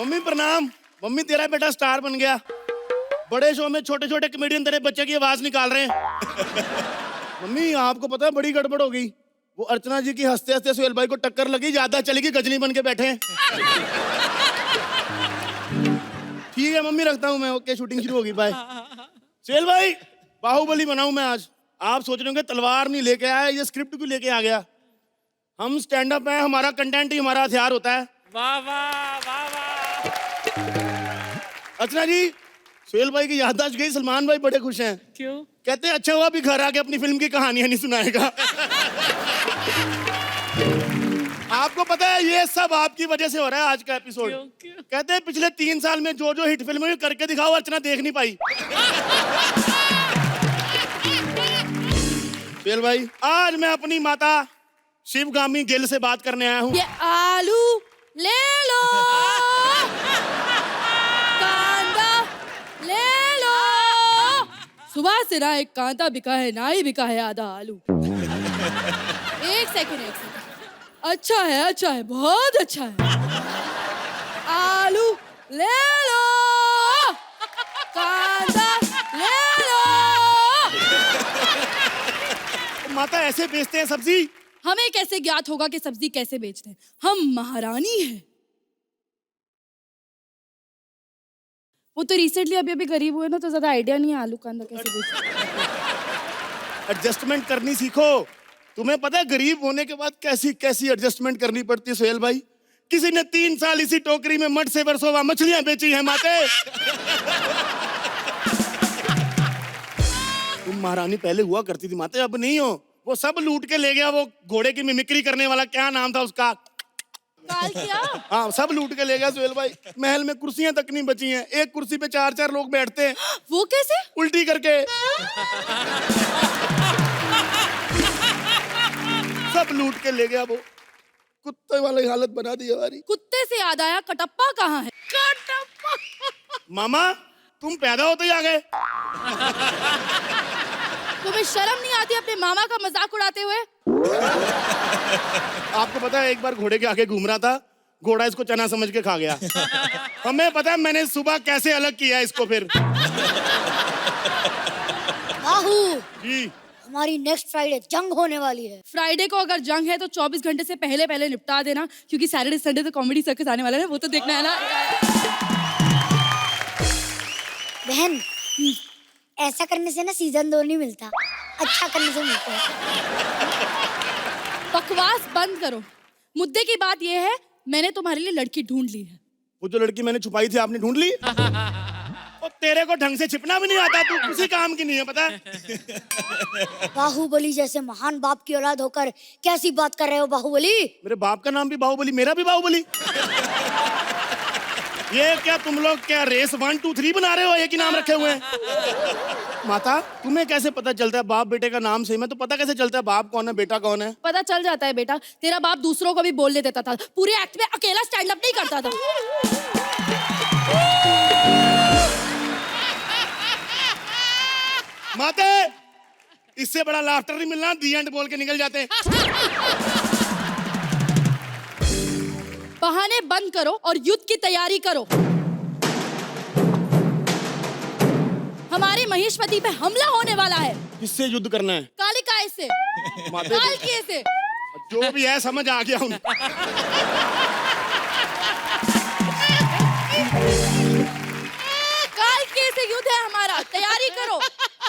Mummy प्रणाम। Mummy तेरा बेटा स्टार बन गया, बड़े शो में छोटे छोटे कमेडियन तेरे बच्चे की आवाज निकाल रहे हैं। मम्मी आपको पता है बड़ी गड़बड़ हो गई, वो अर्चना जी की हंसते हंसते सुहेल भाई को टक्कर लगी, ज्यादा चलेगी गजनी बन के बैठे हैं। ठीक है मम्मी रखता हूँ मैं, ओके शूटिंग शुरू होगी, बाय। सुहेल भाई बाहुबली बनाऊं मैं आज। आप सोच रहे होंगे तलवार नहीं लेके आया, ये स्क्रिप्ट क्यों लेके आ गया। हम स्टैंड अप है, हमारा कंटेंट ही हमारा हथियार होता है। वाह वाह वाह वाह। अर्चना जी सुहेल भाई की याददाश्त गई, सलमान भाई बड़े खुश हैं। क्यों? कहते हैं अच्छा हुआ भी घर आके अपनी फिल्म की कहानियां नहीं सुनाएगा। आपको पता है ये सब आपकी वजह से हो रहा है आज का एपिसोड। क्यों? कहते हैं पिछले 3 साल में जो जो हिट फिल्में करके दिखाओ अर्चना देख नहीं पाई। सुहेल भाई आज मैं अपनी माता शिवगामी गिल से बात करने आया हूँ। ये आलू ले लो, कांदा ले लो। सुबह से ना एक कांदा बिका है ना ही बिका है आधा आलू। एक सेकंड। अच्छा है बहुत अच्छा है। आलू ले लो, कांदा ले लो। माता ऐसे बेचते हैं सब्जी? हमें कैसे ज्ञात होगा कि सब्जी कैसे बेचते हैं? हम महारानी हैं। वो तो रिसेंटली अभी गरीब हुए ना, तो ज्यादा आइडिया नहीं है आलू कांदा कैसे बेचते। एडजस्टमेंट करनी सीखो। तुम्हें पता है गरीब होने के बाद कैसी कैसी एडजस्टमेंट करनी पड़ती है सुहेल भाई। किसी ने 3 साल इसी टोकरी में मड से बरसों मछलियां बेची हैं माते। तुम महारानी पहले हुआ करती थी माते, अब नहीं हो। वो सब लूट के ले गया, वो घोड़े की मिमिक्री करने वाला क्या नाम था उसका, काल किया। हाँ सब लूट के ले गया सुहेल भाई। महल में कुर्सियां तक नहीं बची हैं, एक कुर्सी पे 4-4 लोग बैठते हैं। वो कैसे? उल्टी करके। सब लूट के ले गया वो, कुत्ते वाली हालत बना दी हमारी। कुत्ते से याद आया, कटप्पा कहाँ है? कटप्पा। मामा तुम पैदा होते ही आ गए। तुम्हें शर्म नहीं आती अपने मामा का मजाक उड़ाते हुए? आपको पता है एक बार घोड़े के आगे घूम रहा था, घोड़ा इसको चना समझ के खा गया। हमें पता है मैंने सुबह कैसे अलग किया इसको फिर। बाहू जी हमारी नेक्स्ट फ्राइडे जंग होने वाली है। फ्राइडे को अगर जंग है तो 24 घंटे से पहले निपटा देना, क्योंकि सैटरडे संडे तो कॉमेडी सर्कस आने वाला है, वो तो देखना है ना। बहन ऐसा करने से ना सीजन 2 नहीं मिलता, अच्छा करने से मिलता है। बकवास बंद करो। मुद्दे की बात ये है, मैंने तुम्हारे लिए लड़की ढूंढ ली है। वो जो लड़की मैंने छुपाई थी आपने ढूंढ ली? और तेरे को ढंग से छिपना भी नहीं आता, तू किसी काम की नहीं है पता है। बाहुबली जैसे महान बाप की औलाद होकर कैसी बात कर रहे हो बाहुबली? मेरे बाप का नाम भी बाहुबली, मेरा भी बाहुबली। ये क्या तुम लोग क्या रेस 1 2 3 बना रहे हो, एक ही नाम रखे हुए हैं? माता तुम्हें कैसे पता चलता है बाप बेटे का नाम सही में? तो पता कैसे चलता है बाप कौन है बेटा कौन है? पता चल जाता है बेटा, तेरा बाप दूसरों को भी बोलने देता था, पूरे एक्ट में अकेला स्टैंड अप नहीं करता था। माते इससे बड़ा लाफ्टर नहीं मिलना, दी एंड बोल के निकल जाते हैं। बहाने बंद करो और युद्ध की तैयारी करो। हमारे महेशपति पे हमला होने वाला है। किससे युद्ध करना है? कालिकाय से, माते कालकिए से। जो भी है समझ आ गया हूँ। कालकिए से युद्ध है हमारा, तैयारी करो।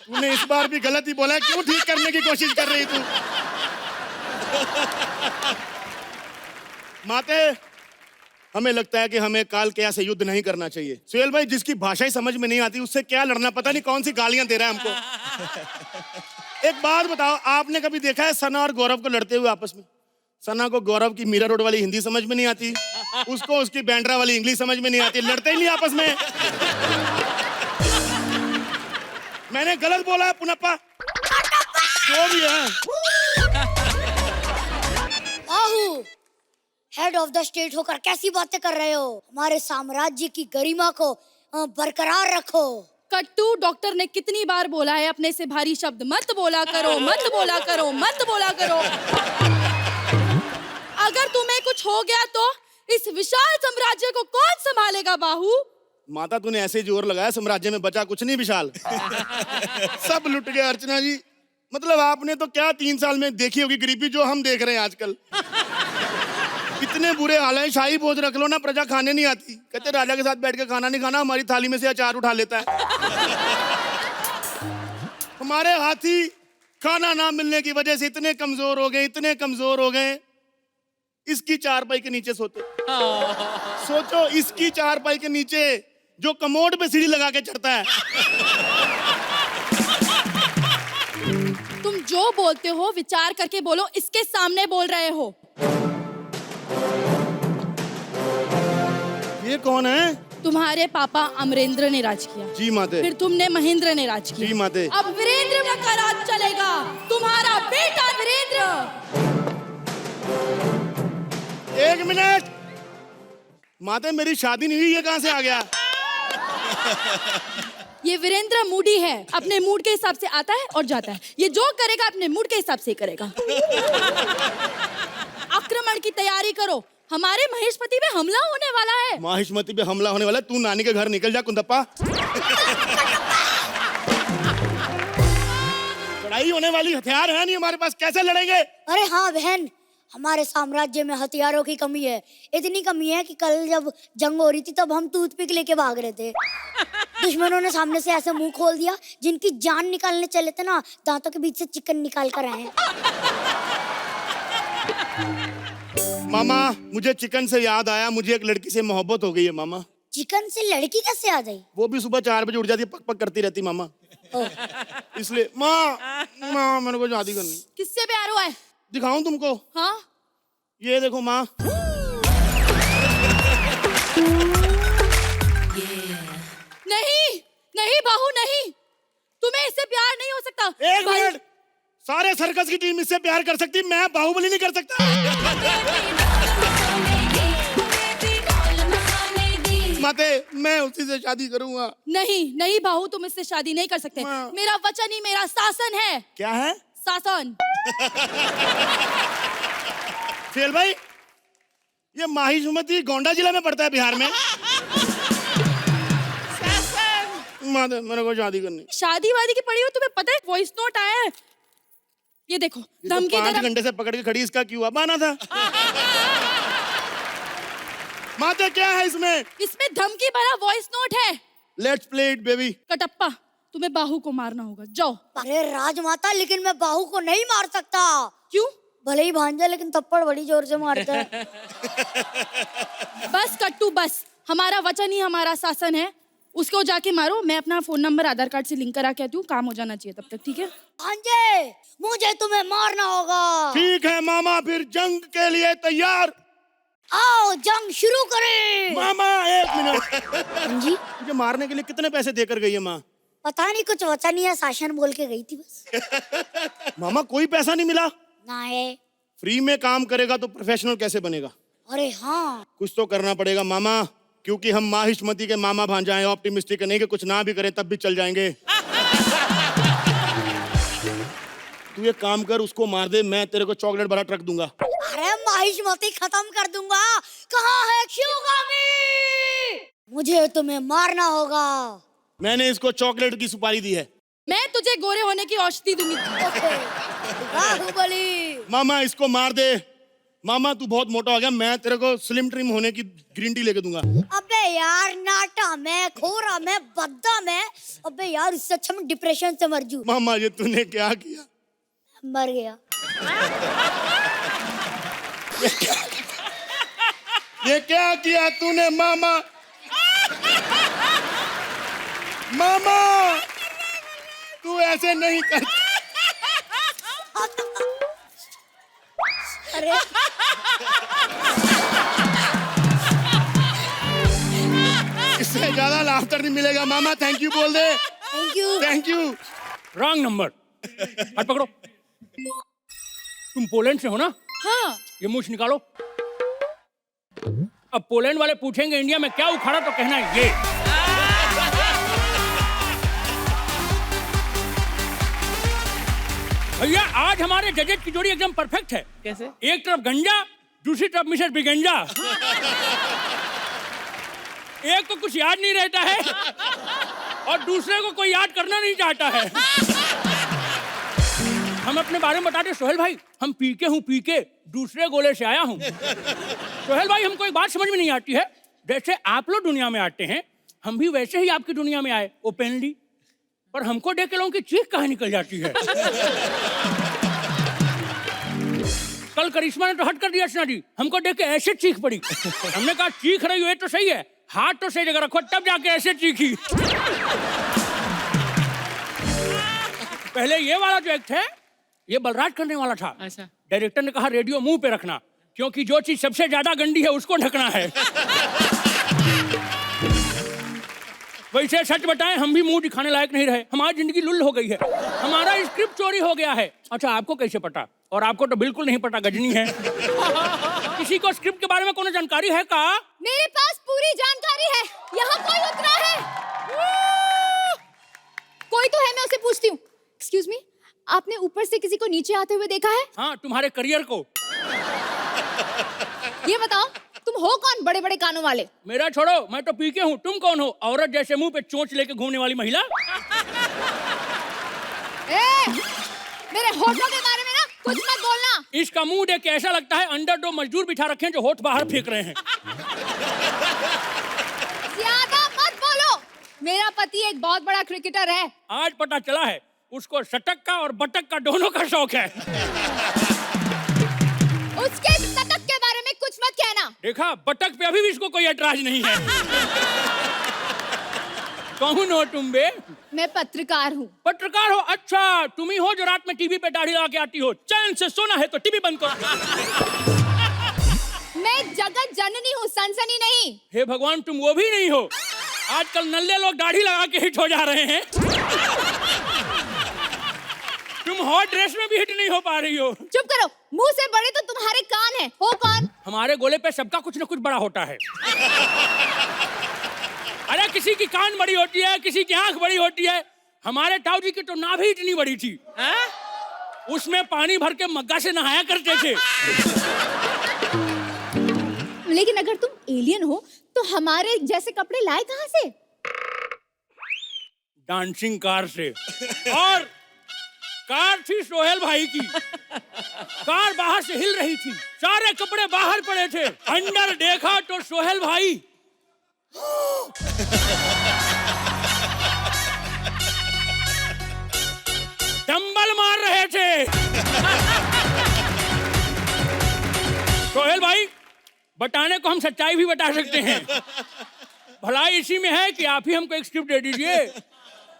तूने इस बार भी गलत ही बोला, क्यों ठीक करने की कोशिश कर रही तू? माते हमें लगता है कि हमें कालकेय से युद्ध नहीं करना चाहिए। सुहेल भाई जिसकी भाषा ही समझ में नहीं आती उससे क्या लड़ना, पता नहीं कौन सी गालियां दे रहा है हमको। एक बात बताओ, आपने कभी देखा है सना और गौरव को लड़ते हुए आपस में? सना को गौरव की मीरा रोड वाली हिंदी समझ में नहीं आती, उसको उसकी बैंड्रा वाली इंग्लिश समझ में नहीं आती, लड़ते ही नहीं आपस में। मैंने गलत बोला है पुनप्पा? जो भी है। बाहू हेड ऑफ द स्टेट होकर कैसी बातें कर रहे हो? हमारे साम्राज्य की गरिमा को बरकरार रखो। कट्टू डॉक्टर ने कितनी बार बोला है अपने से भारी शब्द मत बोला करो, मत बोला करो, मत बोला करो। अगर तुम्हें कुछ हो गया तो इस विशाल साम्राज्य को कौन संभालेगा बाहू? माता तूने ऐसे जोर लगाया, साम्राज्य में बचा कुछ नहीं विशाल। सब लुट गए अर्चना जी। मतलब आपने तो क्या 3 साल में देखी होगी गरीबी जो हम देख रहे हैं आजकल। इतने बुरे हाल हैं, शाही भोज रख लो ना, प्रजा खाने नहीं आती। कहते राजा के साथ बैठ के खाना नहीं खाना, हमारी थाली में से अचार उठा लेता है। हमारे हाथी खाना ना मिलने की वजह से इतने कमजोर हो गए, इतने कमजोर हो गए, इसकी चारपाई के नीचे सोते। सोचो, इसकी चारपाई के नीचे जो कमोड पे सीढ़ी लगा के चढ़ता है। तुम जो बोलते हो विचार करके बोलो, इसके सामने बोल रहे हो। ये कौन है? तुम्हारे पापा अमरेंद्र ने राज किया। जी माते। फिर तुमने महेंद्र ने राज किया। जी माते। अब वीरेंद्र का राज चलेगा, तुम्हारा बेटा वीरेंद्र। 1 मिनट माते, मेरी शादी नहीं हुई, ये कहां से आ गया? ये वीरेंद्र मूडी है, अपने मूड के हिसाब से आता है और जाता है। ये जो करेगा अपने मूड के हिसाब से करेगा। आक्रमण की तैयारी करो, हमारे महेशपति पे हमला होने वाला है। माहिष्मती पे हमला होने वाला है। तू नानी के घर निकल जा कुंदप्पा। लड़ाई होने वाली, हथियार है नहीं हमारे पास, कैसे लड़ेंगे? अरे हाँ बहन, हमारे साम्राज्य में हथियारों की कमी है। इतनी कमी है कि कल जब जंग हो रही थी तब हम टूथपिक लेके भाग रहे थे। दुश्मनों ने सामने से ऐसे मुंह खोल दिया, जिनकी जान निकालने चले थे ना, दांतों के बीच से चिकन निकाल कर आए। मामा, मुझे चिकन से याद आया, मुझे एक लड़की से मोहब्बत हो गई है मामा। चिकन से लड़की कैसे आ गई? वो भी सुबह 4 बजे उठ जाती है, पक पक करती रहती मामा। इसलिए माँ मेरे को शादी करनी। किससे प्यार हुआ है? दिखाऊं तुमको? हाँ, ये देखो माँ। नहीं नहीं बाहू नहीं, तुम्हें इससे प्यार नहीं हो सकता। 1 मिनट, सारे सर्कस की टीम इससे प्यार कर सकती, मैं बाहुबली नहीं कर सकता। माते, मैं उसी से शादी करूंगा। नहीं नहीं बाहू, तुम इससे शादी नहीं कर सकते। मेरा वचन ही मेरा शासन है। क्या है? शासन। फेल भाई, ये माहिष्मती गोंडा जिला में पड़ता है, बिहार में। माते, मेरे को शादी करनी। शादी वादी की पड़ी हो, तुम्हें पता है वॉइस नोट आया है। ये देखो, धमकी। 5 घंटे से पकड़ के खड़ी, इसका क्यों अब आना था? माते, क्या है इसमें? इसमें धमकी भरा वॉइस नोट है। Let's play it baby. Kattappa, तुम्हें बाहू को मारना होगा, जाओ। अरे राजमाता, लेकिन मैं बाहू को नहीं मार सकता। क्यों? भले ही भांजा, लेकिन थप्पड़ बड़ी जोर से मारता है। बस कट्टू बस, हमारा वचन ही हमारा शासन है। उसको जाके मारो। मैं अपना फोन नंबर आधार कार्ड से लिंक करा के आती हूँ, काम हो जाना चाहिए तब तक, ठीक है? भांजे, मुझे तुम्हें मारना होगा। ठीक है मामा, फिर जंग के लिए तैयार। आओ जंग शुरू करें। मामा 1 मिनट। जी, मुझे मारने के लिए कितने पैसे देकर गई है माँ? पता नहीं, कुछ वचन या शासन बोल के गई थी बस। मामा, कोई पैसा नहीं मिला? ना है। फ्री में काम करेगा तो प्रोफेशनल कैसे बनेगा? अरे हाँ, कुछ तो करना पड़ेगा मामा, क्योंकि हम माहिष्मती के मामा भांजा हैं। ऑप्टिमिस्टिक नहीं कि कुछ ना भी करें तब भी चल जाएंगे। तू एक काम कर, उसको मार दे, मैं तेरे को चॉकलेट भरा ट्रक दूंगा। अरे माहिष्मती खत्म कर दूंगा। कहाँ है शिवगामी? मुझे तुम्हें मारना होगा। मैंने इसको चॉकलेट की सुपारी दी है। मैं तुझे गोरे होने की औषधि दूंगी। बाहुबली। मामा, इसको मार दे। मामा, तू बहुत मोटा हो गया, मैं तेरे को स्लिम ट्रिम होने की ग्रीन टी लेके दूंगा। अबे यार, नाटा में, खोरा में, बद्दा में। अबे यार, इससे अच्छा मैं डिप्रेशन से मर जूं। मामा, ये तूने क्या किया? मर गया। ये क्या किया तूने मामा? मामा, तू ऐसे नहीं कर। अरे इससे ज्यादा लाफ्टर नहीं मिलेगा मामा। थैंक यू बोल दे। Thank you. Thank you. Wrong number. हाथ पकड़ो। तुम पोलैंड से हो ना? हाँ। ये मूछ निकालो। अब पोलैंड वाले पूछेंगे इंडिया में क्या उखाड़ा तो कहना है ये। भैया, आज हमारे जजेस की जोड़ी एकदम परफेक्ट है। कैसे? एक तरफ गंजा दूसरी तरफ मिसेस बिगंजा। एक को कुछ याद नहीं रहता है और दूसरे को कोई याद करना नहीं चाहता है। हम अपने बारे में बताते, सोहेल भाई हम पीके हूँ, पीके दूसरे गोले से आया हूँ। सोहेल भाई हमको एक बात समझ में नहीं आती है, जैसे आप लोग दुनिया में आते हैं हम भी वैसे ही आपकी दुनिया में आए ओपनली, पर हमको देख के लोगों की चीख कहाँ निकल जाती है। कल करिश्मा ने तो हट कर दिया अर्चना जी, हमको देख के ऐसे चीख पड़ी। हमने कहा चीख रही हो ये तो सही है, हाथ तो सही जगह रखो, तब जाके ऐसे चीखी। पहले ये वाला जो एक्ट है ये बलराज करने वाला था। अच्छा। डायरेक्टर ने कहा रेडियो मुंह पे रखना, क्योंकि जो चीज सबसे ज्यादा गंदी है उसको ढकना है। वैसे सच बताएं हम भी मुंह दिखाने लायक नहीं रहे, हमारी जिंदगी लुल हो गई है, हमारा स्क्रिप्ट चोरी हो गया है। अच्छा आपको कैसे पता? और आपको तो बिल्कुल नहीं पता, गजनी है। किसी को स्क्रिप्ट के बारे में कोई जानकारी है का? मेरे पास पूरी जानकारी है, यहाँ कोई उतरा है। कोई तो है, मैं उसे पूछती हूँ। एक्सक्यूज मी, आपने ऊपर से किसी को नीचे आते हुए देखा है? हाँ, तुम्हारे करियर को। ये बताओ तुम हो कौन, बड़े बड़े कानों वाले? मेरा छोड़ो, मैं तो पीके हूँ, तुम कौन हो? औरत जैसे मुंह पे चोंच लेके घूमने वाली महिला। मेरे होठों के बारे में ना कुछ मत बोलना। इसका मुंह देख के ऐसा लगता है अंदर दो मजदूर बिठा रखे हैं जो होठ बाहर फेंक रहे हैं। ज्यादा मत बोलो, मेरा पति एक बहुत बड़ा क्रिकेटर है। आज पता चला है उसको शतक का और बटक का दोनों का शौक है। उसके शतक के बारे में कुछ मत कहना। देखा, बटक पे अभी भी इसको कोई एतराज नहीं है। कौन हो तुम बे? मैं पत्रकार हूँ। पत्रकार हो? अच्छा, तुम ही हो जो रात में टीवी पे दाढ़ी लगा के आती हो। चैन से सोना है तो टीवी बंद करो। मैं जगत जननी हूँ, सनसनी नहीं। हे भगवान, तुम वो भी नहीं हो। आजकल नल्ले लोग दाढ़ी लगा के हिट हो जा रहे हैं। तुम हॉट ड्रेस में भी हिट नहीं हो पा रही हो। चुप करो, मुंह से बड़े तो तुम्हारे कान हैं। हो कौन? हमारे गोले पे सबका कुछ न कुछ बड़ा होता है। अरे किसी की कान बड़ी होती है, किसी की आंख बड़ी होती है। हमारे ताऊ जी की तो नाभि इतनी बड़ी थी, उसमें पानी भर के मग्गा से नहाया करते थे। लेकिन अगर तुम एलियन हो तो हमारे जैसे कपड़े लाए कहाँ से? डांसिंग कार से। और कार थी सोहेल भाई की। कार बाहर से हिल रही थी, सारे कपड़े बाहर पड़े थे। अंदर देखा तो सोहेल भाई डंबल मार रहे थे। सोहेल भाई, बताने को हम सच्चाई भी बता सकते हैं, भलाई इसी में है कि आप ही हमको एक स्क्रिप्ट दे दीजिए।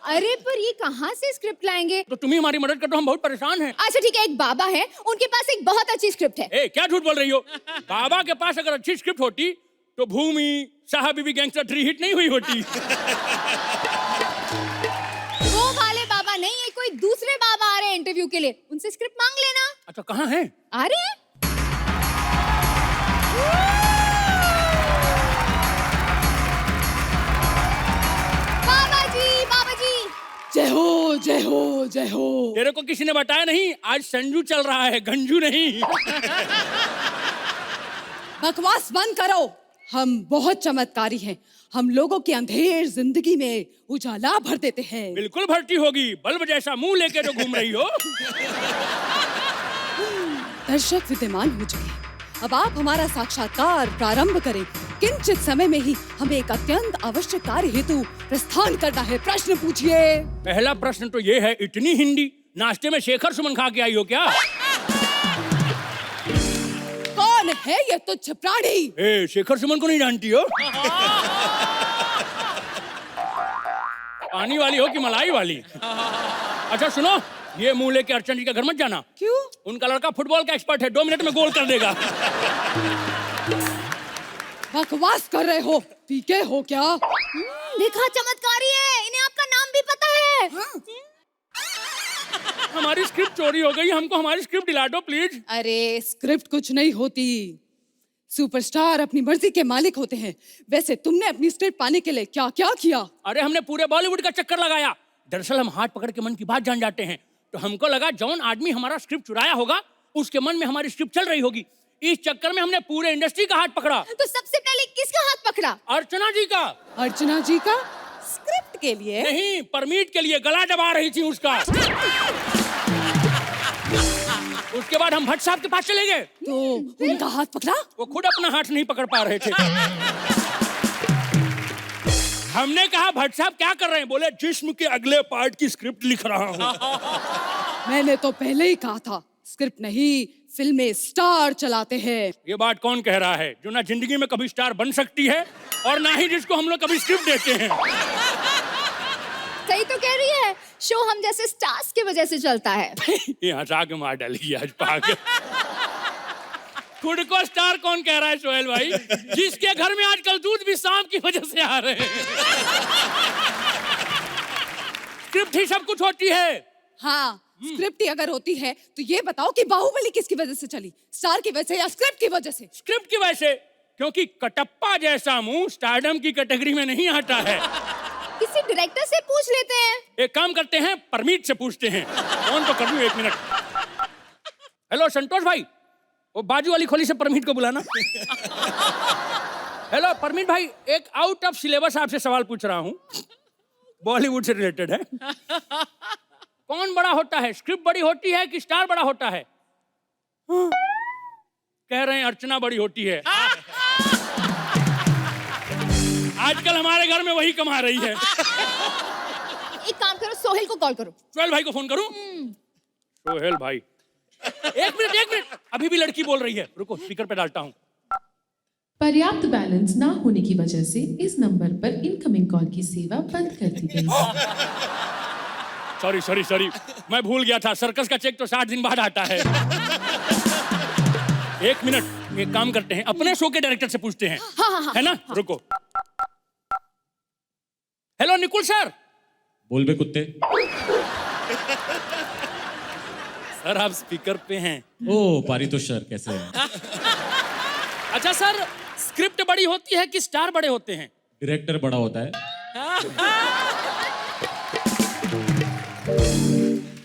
अरे पर ये कहाँ से स्क्रिप्ट लाएंगे? तो तुम ही हमारी मदद कर दो, हम बहुत परेशान हैं। अच्छा ठीक है, एक बाबा है, उनके पास एक बहुत अच्छी स्क्रिप्ट है। ए, क्या झूठ बोल रही हो? बाबा के पास अगर अच्छी स्क्रिप्ट होती तो भूमि साहब बीबी गैंगस्टर 3 हिट नहीं हुई होती। वो वाले बाबा नहीं, ये कोई दूसरे बाबा आ रहे हैं इंटरव्यू के लिए, उनसे स्क्रिप्ट मांग लेना। अच्छा, कहाँ है? आ रहे हैं। बाबा जी, बाबा जी। जय हो, जय हो, जय हो। तेरे को किसी ने बताया नहीं? आज संजू चल रहा है, गंजू नहीं। बकवास बंद करो, हम बहुत चमत्कारी हैं। हम लोगों की अंधेर जिंदगी में उजाला भर देते हैं। बिल्कुल भर्ती होगी, बल्ब जैसा मुंह लेके जो घूम रही हो। दर्शक विद्यमान हो चुके हैं, अब आप हमारा साक्षात्कार प्रारंभ करें। किंचित समय में ही हमें एक अत्यंत आवश्यक कार्य हेतु प्रस्थान करना है। प्रश्न पूछिए। पहला प्रश्न तो ये है, इतनी हिंदी, नाश्ते में शेखर सुमन खा के आई हो क्या? कौन है ये तुच्छ प्राणी? ए, शेखर सुमन को नहीं जानती हो? पानी वाली हो कि मलाई वाली? अच्छा सुनो, ये मुंह लेके अर्चना जी का घर मत जाना। क्यों? उनका लड़का फुटबॉल का एक्सपर्ट है, 2 मिनट में गोल कर देगा। बकवास कर रहे हो, पीके हो क्या? देखा, चमत्कारी है, इन्हें आपका नाम भी पता है। हमारी स्क्रिप्ट चोरी हो गई, हमको हमारी स्क्रिप्ट दिला दो प्लीज। अरे स्क्रिप्ट कुछ नहीं होती, सुपरस्टार अपनी मर्जी के मालिक होते हैं। वैसे तुमने अपनी स्क्रिप्ट पाने के लिए क्या क्या किया? अरे हमने पूरे बॉलीवुड का चक्कर लगाया। दरअसल हम हाथ पकड़ के मन की बात जान जाते हैं, तो हमको लगा जौन आदमी हमारा स्क्रिप्ट चुराया होगा उसके मन में हमारी स्क्रिप्ट चल रही होगी, इस चक्कर में हमने पूरे इंडस्ट्री का हाथ पकड़ा। तो सबसे पहले किसका हाथ पकड़ा? अर्चना जी का। अर्चना जी का? स्क्रिप्ट के लिए? नहीं, परमीट के लिए गला दबा रही थी उसका। उसके बाद हम भट्ट साहब के पास चले गए। तो उनका हाथ पकड़ा? वो खुद अपना हाथ नहीं पकड़ पा रहे थे। हमने कहा भट्ट साहब क्या कर रहे हैं? बोले जिस्म के अगले पार्ट की स्क्रिप्ट लिख रहा हूँ। मैंने तो पहले ही कहा था, स्क्रिप्ट नहीं, फिल्में स्टार चलाते हैं। ये बात कौन कह रहा है? जो ना जिंदगी में कभी स्टार बन सकती है और ना ही जिसको हम लोग कभी स्क्रिप्ट देते हैं। सही तो कह रही है, शो हम जैसे स्टार्स की वजह से चलता है। ये हंसा के मार डालेगी आज पागल। खुद को स्टार कौन कह रहा है सोहेल भाई? जिसके घर में आजकल दूध भी सांप की वजह से आ रहे हैं। स्क्रिप्ट ही सब कुछ होती है। हाँ, स्क्रिप्ट ही अगर होती है तो ये बताओ कि बाहुबली किसकी वजह से चली? स्टार की वजह से या स्क्रिप्ट की वजह से? स्क्रिप्ट की वजह से, क्योंकि कटप्पा जैसा मुंह स्टारडम की कैटेगरी में नहीं आता है। किसी डायरेक्टर से पूछ लेते हैं। एक काम करते हैं, परमीत से पूछते हैं। फोन तो कर लूं, 1 मिनट। हेलो संतोष भाई, वो बाजू वाली खोली से परमीत को बुलाना। हेलो परमीत भाई, एक आउट ऑफ सिलेबस आपसे सवाल पूछ रहा हूँ, बॉलीवुड से रिलेटेड है। कौन बड़ा होता है, स्क्रिप्ट बड़ी होती है कि स्टार बड़ा होता है? कह रहे हैं अर्चना बड़ी होती है। आजकल हमारे घर में वही कमा रही है। एक काम करो, सोहेल को कॉल करो। सोहेल भाई को फोन करूं? सोहेल भाई, एक मिनट, अभी भी लड़की बोल रही है, रुको स्पीकर पे डालता हूँ। पर्याप्त बैलेंस ना होने की वजह से इस नंबर पर इनकमिंग कॉल की सेवा बंद कर दी गई है। सॉरी, मैं भूल गया था, सर्कस का चेक तो 60 दिन बाद आता है। 1 मिनट, एक काम करते हैं, अपने शो के डायरेक्टर से पूछते हैं। हाँ। है ना? रुको। Hello Nikul sir. बोल बे कुत्ते। सर आप स्पीकर पे हैं। ओ पारितोष सर, कैसे हैं? अच्छा सर, स्क्रिप्ट बड़ी होती है कि स्टार बड़े होते हैं? डायरेक्टर बड़ा होता है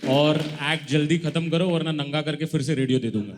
और एक्ट जल्दी खत्म करो वरना नंगा करके फिर से रेडियो दे दूंगा।